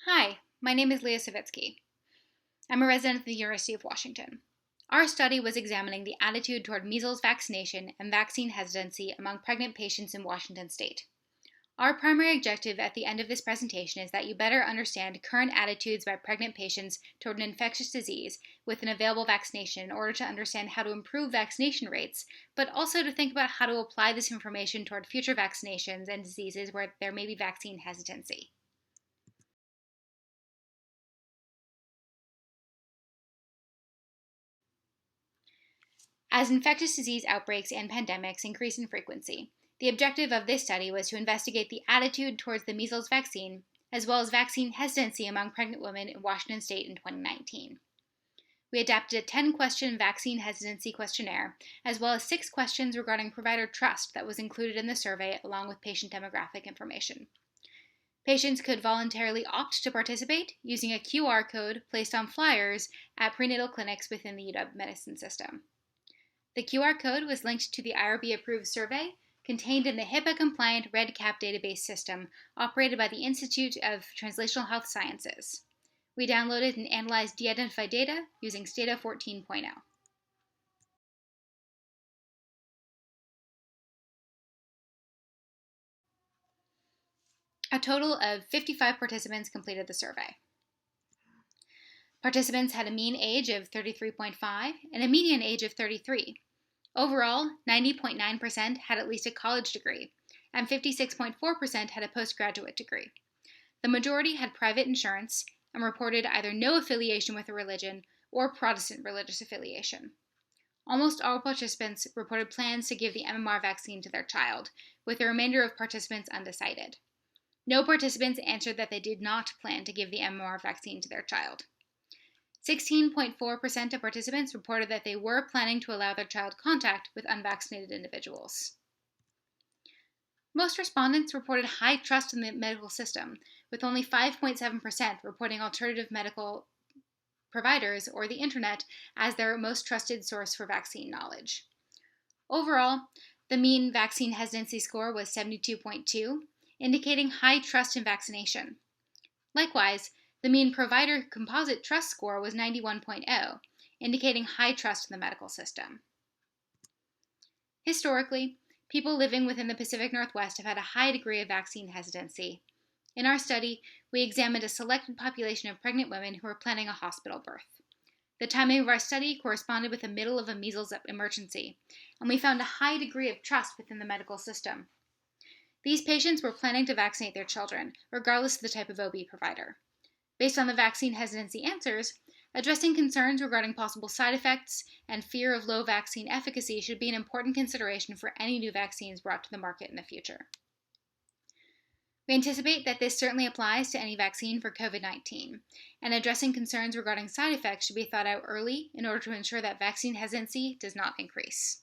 Hi, my name is Leah Savitsky. I'm a resident at the University of Washington. Our study was examining the attitude toward measles vaccination and vaccine hesitancy among pregnant patients in Washington state. Our primary objective at the end of this presentation is that you better understand current attitudes by pregnant patients toward an infectious disease with an available vaccination in order to understand how to improve vaccination rates, but also to think about how to apply this information toward future vaccinations and diseases where there may be vaccine hesitancy. As infectious disease outbreaks and pandemics increase in frequency, the objective of this study was to investigate the attitude towards the measles vaccine, as well as vaccine hesitancy among pregnant women in Washington state in 2019. We adapted a 10-question vaccine hesitancy questionnaire, as well as 6 questions regarding provider trust that was included in the survey along with patient demographic information. Patients could voluntarily opt to participate using a QR code placed on flyers at prenatal clinics within the UW Medicine system. The QR code was linked to the IRB-approved survey contained in the HIPAA-compliant REDCap database system operated by the Institute of Translational Health Sciences. We downloaded and analyzed de-identified data using Stata 14.0. A total of 55 participants completed the survey. Participants had a mean age of 33.5 and a median age of 33. Overall, 90.9% had at least a college degree, and 56.4% had a postgraduate degree. The majority had private insurance and reported either no affiliation with a religion or Protestant religious affiliation. Almost all participants reported plans to give the MMR vaccine to their child, with the remainder of participants undecided. No participants answered that they did not plan to give the MMR vaccine to their child. 16.4% of participants reported that they were planning to allow their child contact with unvaccinated individuals. Most respondents reported high trust in the medical system, with only 5.7% reporting alternative medical providers or the internet as their most trusted source for vaccine knowledge. Overall, the mean vaccine hesitancy score was 72.2, indicating high trust in vaccination. Likewise, the mean provider composite trust score was 91.0, indicating high trust in the medical system. Historically, people living within the Pacific Northwest have had a high degree of vaccine hesitancy. In our study, we examined a selected population of pregnant women who were planning a hospital birth. The timing of our study corresponded with the middle of a measles emergency, and we found a high degree of trust within the medical system. These patients were planning to vaccinate their children, regardless of the type of OB provider. Based on the vaccine hesitancy answers, addressing concerns regarding possible side effects and fear of low vaccine efficacy should be an important consideration for any new vaccines brought to the market in the future. We anticipate that this certainly applies to any vaccine for COVID-19, and addressing concerns regarding side effects should be thought out early in order to ensure that vaccine hesitancy does not increase.